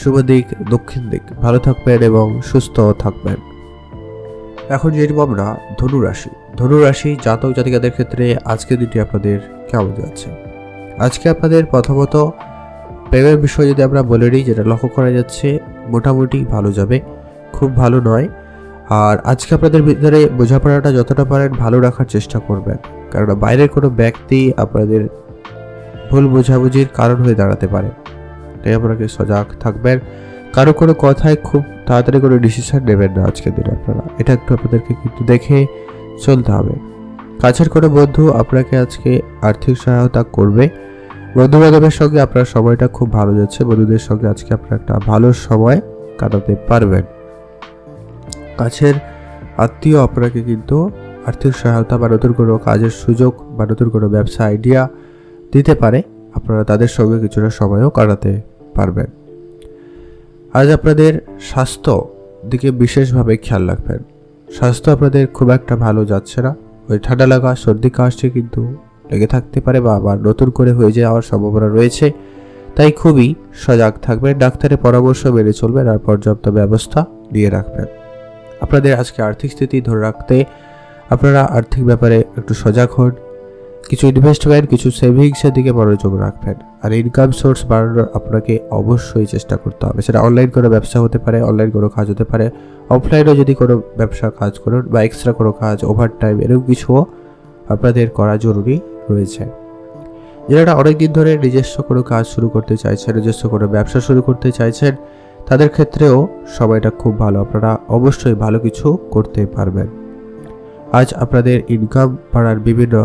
শুভ দিক দক্ষিণ দিক। ভালো থাকবেন এবং সুস্থ থাকবেন। এখন জেনব আমরা ধনুরাশি। ধনুরাশি জাতক জাতিকাদের ক্ষেত্রে আজকের দিনটি আপনাদের কেমন যাচ্ছে? আজকে আপনাদের প্রথমত প্রেমের বিষয় যদি আমরা বলে নিই, যেটা লক্ষ্য করা যাচ্ছে মোটামুটি ভালো যাবে, খুব ভালো নয়। আর আজকে আপনাদের ভিতরে বোঝাপড়াটা যতটা পারেন ভালো রাখার চেষ্টা করবেন, কারণ বাইরের কোনো ব্যক্তি আপনাদের ভুল বোঝাবুঝির কারণ হয়ে দাঁড়াতে পারে। তাই আপনাকে সজাগ থাকবেন। কারো কোনো কথায় খুব তাড়াতাড়ি কোনো ডিসিশন নেবেন না আজকের দিনে আপনারা, এটা একটু আপনাদেরকে কিন্তু দেখে চলতে হবে। কাছের কোনো বন্ধু আপনাকে আজকে আর্থিক সহায়তা করবে। বন্ধু বান্ধবের সঙ্গে আপনার সময়টা খুব ভালো যাচ্ছে। বন্ধুদের সঙ্গে আজকে আপনার একটা ভালো সময় কাটাতে পারবেন। কাছের আত্মীয় আপনাকে কিন্তু আর্থিক সহায়তা বা নতুন কোনো কাজের সুযোগ বা নতুন কোনো ব্যবসা আইডিয়া দিতে পারে। আপনারা তাদের সঙ্গে কিছুটা সময়ও কাটাতে পারবেন। আজ আপনাদের স্বাস্থ্য দিকে বিশেষভাবে খেয়াল রাখবেন। স্বাস্থ্য আপনাদের খুব একটা ভালো যাচ্ছে না। ওই ঠান্ডা লাগা, সর্দি কাশি কিন্তু লেগে থাকতে পারে বা আবার নতুন করে হয়ে যাওয়ার সম্ভাবনা রয়েছে। তাই খুবই সজাগ থাকবেন, ডাক্তারের পরামর্শ মেনে চলবেন আর পর্যাপ্ত ব্যবস্থা নিয়ে রাখবেন। আপনাদের আজকে আর্থিক স্থিতি ধরে রাখতে আপনারা আর্থিক ব্যাপারে একটু সজাগ হন। কিছু ইনভেস্টমেন্ট, কিছু সেভিংসের দিকে মনোযোগ রাখবেন। আর ইনকাম সোর্স বাড়ানোর আপনাকে অবশ্যই চেষ্টা করতে হবে। সেটা অনলাইন কোনো ব্যবসা হতে পারে, অনলাইন কোনো কাজ হতে পারে, অফলাইনেও যদি কোনো ব্যবসা কাজ করুন বা এক্সট্রা কোনো কাজ, ওভারটাইম, এরকম কিছুও আপনাদের করা জরুরি রয়েছে। যারা অনেকদিন ধরে নিজস্ব কোনো কাজ শুরু করতে চাইছেন, নিজস্ব কোনো ব্যবসা শুরু করতে চাইছেন, তাদের ক্ষেত্রেও সময়টা খুব ভালো। আপনারা অবশ্যই ভালো কিছু করতে পারবেন। আজ আপনাদের ইনকাম বাড়ার বিভিন্ন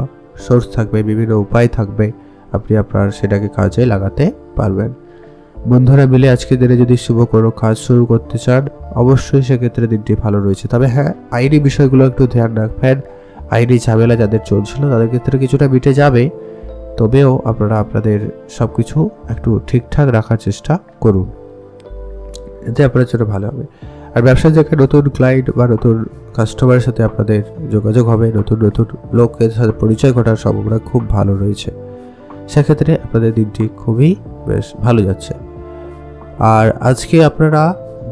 সোর্স থাকবে, বিভিন্ন উপায় থাকবে, আপনি আপনার সেটাকে কাজে লাগাতে পারবেন। বন্ধুরা মিলে আজকে দিনে যদি শুভ কোনো কাজ শুরু করতে চান, অবশ্যই সেক্ষেত্রে দিনটি ভালো রয়েছে। তবে হ্যাঁ, আইনি বিষয়গুলো একটু ধ্যান রাখবেন। আইনি ঝামেলা যাদের চলছিল তাদের ক্ষেত্রে কিছুটা মিটে যাবে, তবেও আপনারা আপনাদের সব কিছু একটু ঠিকঠাক রাখার চেষ্টা করুন, এতে আপনার জন্য ভালো হবে। আর ব্যবসার জায়গায় নতুন ক্লায়েন্ট বা নতুন কাস্টমারের সাথে আপনাদের যোগাযোগ হবে, নতুন নতুন লোকের সাথে পরিচয় ঘটার সম্ভাবনা খুব ভালো রয়েছে। সেক্ষেত্রে আপনাদের দিনটি খুবই বেশ ভালো যাচ্ছে। আর আজকে আপনারা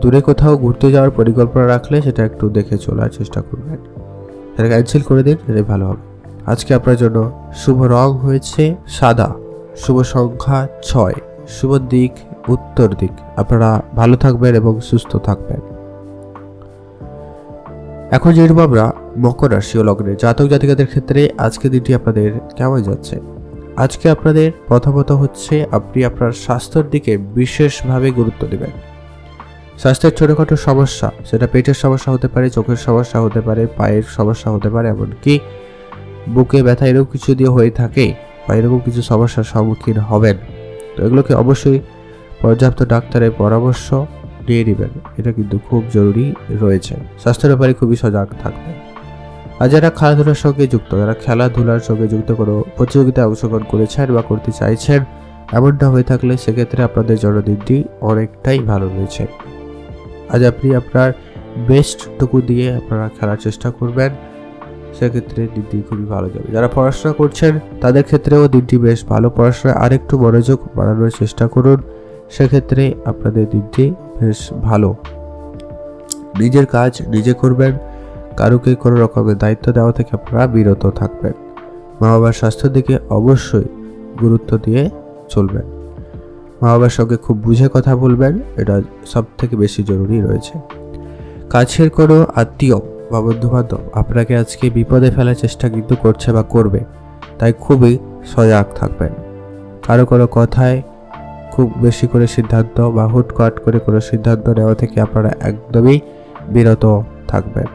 দূরে কোথাও ঘুরতে যাওয়ার পরিকল্পনা রাখলে সেটা একটু দেখে চলার চেষ্টা করবেন, সেটা ক্যান্সেল করে দিন, সেটাই ভালো হবে। আজকে আপনার জন্য শুভ রং হয়েছে সাদা, শুভ সংখ্যা 6, শুভ দিক উত্তর দিক। আপনারা ভালো থাকবেন এবং সুস্থ থাকবেন। এখন যেরকম আমরা মকর রাশি ও লগ্নে জাতক জাতিকাদের ক্ষেত্রে আজকে দিনটি আপনাদের কেমন যাচ্ছে? আজকে আপনাদের প্রথমত হচ্ছে আপনি আপনার স্বাস্থ্যের দিকে বিশেষভাবে গুরুত্ব দেবেন। স্বাস্থ্যের ছোটোখাটো সমস্যা, সেটা পেটের সমস্যা হতে পারে, চোখের সমস্যা হতে পারে, পায়ের সমস্যা হতে পারে, এমনকি বুকে ব্যথা, এরকম কিছু দিয়ে হয়ে থাকে বা এরকম কিছু সমস্যার সম্মুখীন হবেন, তো এগুলোকে অবশ্যই পর্যাপ্ত ডাক্তারের পরামর্শ নিয়ে নেবেন। এটা কিন্তু খুব জরুরি রয়েছে। স্বাস্থ্যের ব্যাপারে খুবই সজাগ থাকবেন। আর যারা খেলাধুলার সঙ্গে যুক্ত, যারা খেলাধুলার সঙ্গে যুক্ত কোনো প্রতিযোগিতায় অংশগ্রহণ করেছেন বা করতে চাইছেন, এমনটা হয়ে থাকলে সেক্ষেত্রে আপনাদের জন্য দিনটি অনেকটাই ভালো রয়েছে। আজ আপনি আপনার বেস্টটুকু দিয়ে আপনারা খেলার চেষ্টা করবেন, সেক্ষেত্রে দিনটি খুবই ভালো যাবে। যারা পড়াশোনা করছেন তাদের ক্ষেত্রেও দিনটি বেশ ভালো। পড়াশোনায় আরেকটু মনোযোগ বাড়ানোর চেষ্টা করুন, সেক্ষেত্রে আপনাদের দিনটি বেশ ভালো। নিজের কাজ নিজে করবেন, কারুকে কোনো রকমের দায়িত্ব দেওয়া থেকে আপনারা বিরত থাকবেন। মা বাবার স্বাস্থ্যের দিকে অবশ্যই গুরুত্ব দিয়ে চলবেন। মা বাবার সঙ্গে খুব বুঝে কথা বলবেন, এটা সব থেকে বেশি জরুরি রয়েছে। কাছের কোনো আত্মীয় বা বন্ধুবান্ধব আপনাকে আজকে বিপদে ফেলার চেষ্টা কিন্তু করছে বা করবে, তাই খুবই সজাগ থাকবেন। কারো কোনো কথায় খুব বেশি করে সিদ্ধান্ত বা হুটকাট করে কোনো সিদ্ধান্ত নেওয়া থেকে আপনারা একদমই বিরত থাকবেন।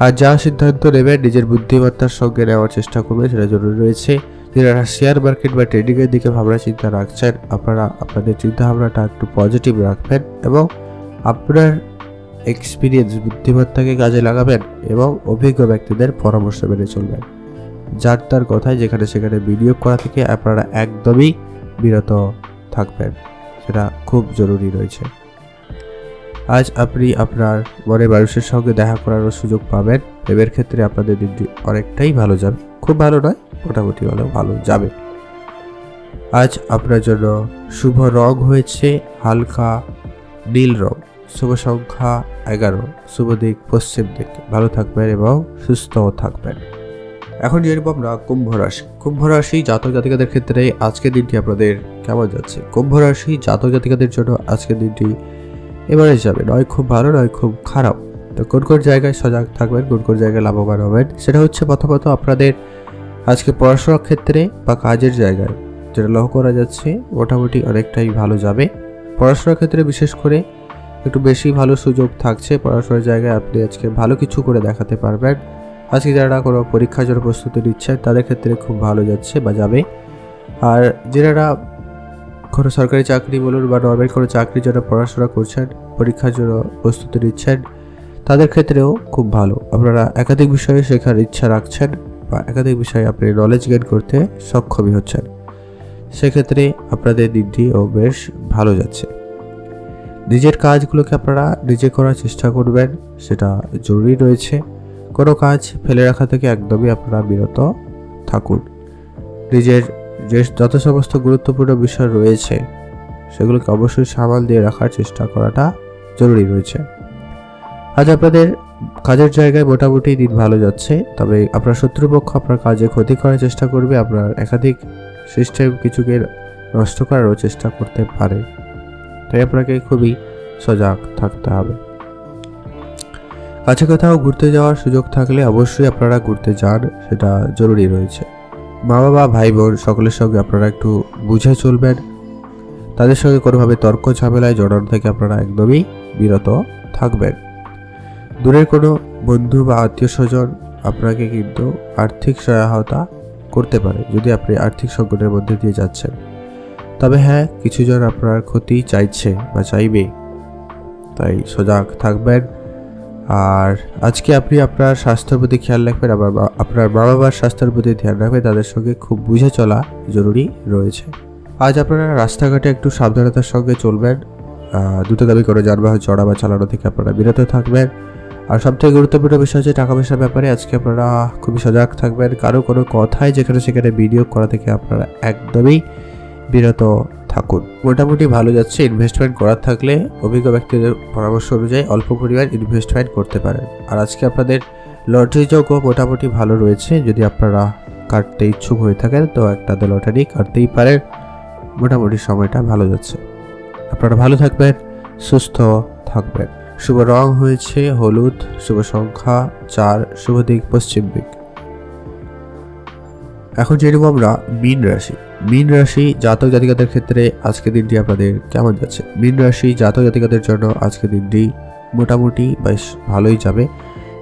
আর যা সিদ্ধান্ত নেবেন নিজের বুদ্ধিমত্তার সঙ্গে নেওয়ার চেষ্টা করবেন, সেটা জরুরি রয়েছে। যারা শেয়ার মার্কেট বা ট্রেডিংয়ের দিকে ভাবনা চিন্তা রাখছেন, আপনারা আপনাদের চিন্তাভাবনাটা একটু পজিটিভ রাখবেন এবং আপনার এক্সপিরিয়েন্স বুদ্ধিমত্তাকে কাজে লাগাবেন এবং অভিজ্ঞ ব্যক্তিদের পরামর্শ মেনে চলবেন। যার তার কথায় যেখানে সেখানে বিনিয়োগ করা থেকে আপনারা একদমই বিরত থাকবেন, সেটা খুব জরুরি রয়েছে। আজ আপনি আপনার মনের মানুষের সঙ্গে দেখা করারও সুযোগ পাবেন। প্রেমের ক্ষেত্রে আপনাদের দিনটি অনেকটাই ভালো যাবে, খুব ভালো নয়, মোটামুটি ভালো যাবে। আজ আপনার জন্য শুভ রং হয়েছে হালকা নীল রং, শুভ সংখ্যা 11, শুভ দিক পশ্চিম দিক। ভালো থাকবেন এবং সুস্থ থাকবেন। এখন জেনে নেব আমরা কুম্ভ রাশি। কুম্ভ রাশি জাতক জাতিকাদের ক্ষেত্রে আজকের দিনটি আপনাদের কেমন যাচ্ছে? কুম্ভ রাশি জাতক জাতিকাদের জন্য আজকের দিনটি এবারে যাবে, নয় খুব ভালো নয় খুব খারাপ। তো কোন কোন জায়গায় সজাগ থাকবেন, কোন কোন জায়গায় লাভবান হবেন, সেটা হচ্ছে প্রথমত আপনাদের আজকে পড়াশোনার ক্ষেত্রে বা কাজের জায়গায় যেটা লক্ষ্য করা যাচ্ছে মোটামুটি অনেকটাই ভালো যাবে। পড়াশোনার ক্ষেত্রে বিশেষ করে একটু বেশি ভালো সুযোগ থাকছে। পড়াশোনার জায়গায় আপনি আজকে ভালো কিছু করে দেখাতে পারবেন। আজকে যারা কোনো পরীক্ষার জন্য প্রস্তুতি নিচ্ছেন তাদের ক্ষেত্রে খুব ভালো যাচ্ছে বা যাবে। আর যারা কোনো সরকারি চাকরি বলুন বা নর্মাল কোনো চাকরির জন্য পড়াশোনা করছেন, পরীক্ষার জন্য প্রস্তুতি নিচ্ছেন, তাদের ক্ষেত্রেও খুব ভালো। আপনারা একাধিক বিষয়ে শেখার ইচ্ছা রাখছেন বা একাধিক বিষয়ে আপনি নলেজ গেইন করতে সক্ষমই হচ্ছেন, সেক্ষেত্রে আপনাদের দিনটিও বেশ ভালো যাচ্ছে। নিজের কাজগুলোকে আপনারা নিজে করার চেষ্টা করবেন, সেটা জরুরি রয়েছে। কোনো কাজ ফেলে রাখা থেকে একদমই আপনারা বিরত থাকুন। নিজের যে যত সমস্ত গুরুত্বপূর্ণ বিষয় রয়েছে সেগুলোকে অবশ্যই সামাল দিয়ে রাখার চেষ্টা করাটা জরুরি রয়েছে। আজ আপনাদের কাজের জায়গায় মোটামুটি দিন ভালো যাচ্ছে, তবে আপনার শত্রুপক্ষ আপনার কাজে ক্ষতি করার চেষ্টা করবে, আপনার একাধিক সিস্টেম কিছুকে নষ্ট করারও চেষ্টা করতে পারে, তাই আপনাকে খুবই সজাগ থাকতে হবে। কাছে কোথাও ঘুরতে যাওয়ার সুযোগ থাকলে অবশ্যই আপনারা ঘুরতে যান, সেটা জরুরি রয়েছে। মা বাবা ভাই বোন সকলের সঙ্গে আপনারা একটু বুঝে চলবেন, তাদের সঙ্গে কোনোভাবে তর্ক ঝামেলায় জড়ানো থেকে আপনারা একদমই বিরত থাকবেন। দূরের কোনো বন্ধু বা আত্মীয় স্বজন আপনাকে কিন্তু আর্থিক সহায়তা করতে পারে যদি আপনি আর্থিক সংকটের মধ্যে দিয়ে যাচ্ছেন। তবে হ্যাঁ, কিছুজন আপনার ক্ষতি চাইছে বা চাইবে, তাই সজাগ থাকবেন। আর আজকে আপনি আপনার স্বাস্থ্যের প্রতি খেয়াল রাখবেন, আবার আপনার মা বাবার স্বাস্থ্যের প্রতি ধ্যান রাখবেন, তাদের সঙ্গে খুব বুঝে চলা জরুরি রয়েছে। আজ আপনারা রাস্তাঘাটে একটু সাবধানতার সঙ্গে চলবেন, দ্রুতগামী করে যানবাহন চড়া বা চালানো থেকে আপনারা বিরত থাকবেন। আর সবথেকে গুরুত্বপূর্ণ বিষয় হচ্ছে টাকা পয়সার ব্যাপারে আজকে আপনারা খুবই সজাগ থাকবেন। কারো কোনো কথায় যেখানে সেখানে বিনিয়োগ করা থেকে আপনারা একদমই বিরত থাকুন। মোটামুটি ভালো যাচ্ছে। ইনভেস্টমেন্ট করার থাকলে অভিজ্ঞ ব্যক্তিদের পরামর্শ অনুযায়ী অল্প পরিমাণ ইনভেস্টমেন্ট করতে পারেন। আর আজকে আপনাদের লটারি যোগও মোটামুটি ভালো রয়েছে, যদি আপনারা কাটতে ইচ্ছুক হয়ে থাকেন তো একটা লটারি কাটতেই পারেন। মোটামুটি সময়টা ভালো যাচ্ছে। আপনারা ভালো থাকবেন, সুস্থ থাকবেন। শুভ রং হয়েছে হলুদ, শুভ সংখ্যা 4, শুভ দিক পশ্চিম দিক। এখন জেনে নেব আমরা মীন রাশি। মীন রাশি জাতক জাতিকাদের ক্ষেত্রে আজকের দিনটি আপনাদের কেমন যাচ্ছে? মীন রাশি জাতক জাতিকাদের জন্য আজকের দিনটি মোটামুটি বেশ ভালোই যাবে।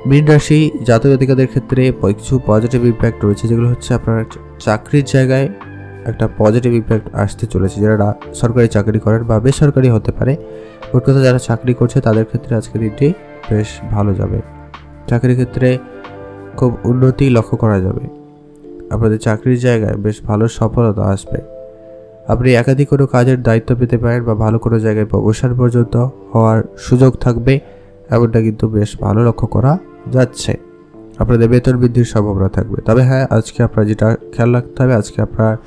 মীন রাশি জাতক জাতিকাদের ক্ষেত্রে কিছু পজিটিভ ইম্প্যাক্ট রয়েছে, যেগুলো হচ্ছে আপনার চাকরির জায়গায় একটা পজিটিভ ইম্প্যাক্ট আসতে চলেছে। যারা সরকারি চাকরি করেন বা বেসরকারি হতে পারে, মোট কথা যারা চাকরি করছে তাদের ক্ষেত্রে আজকের দিনটি বেশ ভালো যাবে। চাকরির ক্ষেত্রে খুব উন্নতি লক্ষ্য করা যাবে। আপনাদের চাকরির জায়গায় বেশ ভালো সফলতা আসবে। আপনি একাধিক কোনো কাজের দায়িত্ব পেতে পারেন বা ভালো কোনো জায়গায় প্রমোশন পর্যন্ত হওয়ার সুযোগ থাকবে, এমনটা কিন্তু বেশ ভালো লক্ষ্য করা যাচ্ছে। আপনাদের বেতন বৃদ্ধির সম্ভাবনা থাকবে। তবে হ্যাঁ, আজকে আপনার যেটা খেয়াল রাখতে হবে, আজকে আপনার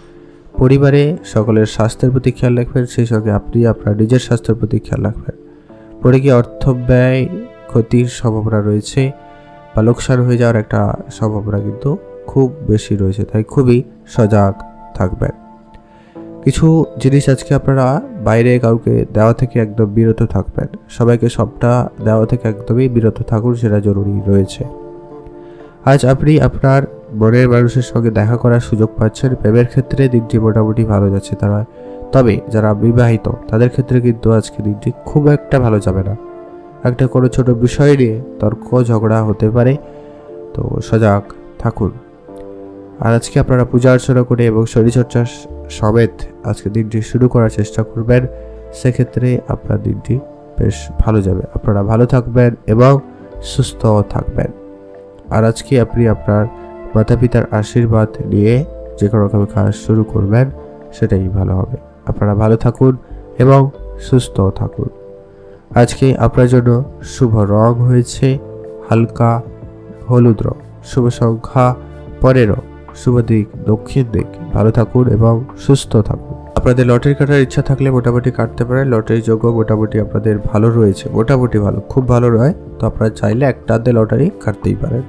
পরিবারে সকলের স্বাস্থ্যের প্রতি খেয়াল রাখবেন, সেই সঙ্গে আপনি আপনার নিজের স্বাস্থ্যের প্রতি খেয়াল রাখবেন। পরে গিয়ে অর্থ ব্যয় ক্ষতির সম্ভাবনা রয়েছে বা লোকসান হয়ে যাওয়ার একটা সম্ভাবনা কিন্তু খুব বেশি রয়েছে, তাই খুবই সজাগ থাকবেন। কিছু জিনিস আজকে আপনারা বাইরে কাউকে দেওয়া থেকে একদম বিরত থাকবেন। সবাইকে সবটা দেওয়া থেকে একদমই বিরত থাকুন, সেটা জরুরি রয়েছে। আজ আপনি আপনার মনের মানুষের সঙ্গে দেখা করার সুযোগ পাচ্ছেন। প্রেমের ক্ষেত্রে দিনটি মোটামুটি ভালো যাচ্ছে তবে যারা বিবাহিত তাদের ক্ষেত্রে কিন্তু আজকে দিনটি খুব একটা ভালো যাবে না। একটা কোনো ছোট বিষয় নিয়ে তর্ক ঝগড়া হতে পারে, তো সজাগ থাকুন। আর আজকে আপনারা পূজা অর্চনা করে এবং শরীরচর্চা সমেত আজকে দিনটি শুরু করার চেষ্টা করবেন, সেক্ষেত্রে আপনার দিনটি বেশ ভালো যাবে। আপনারা ভালো থাকবেন এবং সুস্থ থাকবেন। আর আজকে আপনি আপনার মাতা পিতার আশীর্বাদ নিয়ে যে কোনো রকম কাজ শুরু করবেন, সেটাই ভালো হবে। আপনারা ভালো থাকুন এবং সুস্থ থাকুন। আজকে আপনার জন্য শুভ রং হয়েছে হালকা হলুদ রং, শুভ সংখ্যা 15, শুভ দিক দক্ষিণ দিক। ভালো থাকুন এবং সুস্থ থাকুন। আপনাদের লটারি কাটার ইচ্ছা থাকলে মোটামুটি কাটতে পারেন। লটারি যোগ্য মোটামুটি আপনাদের ভালো রয়েছে, মোটামুটি ভালো, খুব ভালো নয়, তো আপনারা চাইলে একটা লটারি কাটতেই পারেন।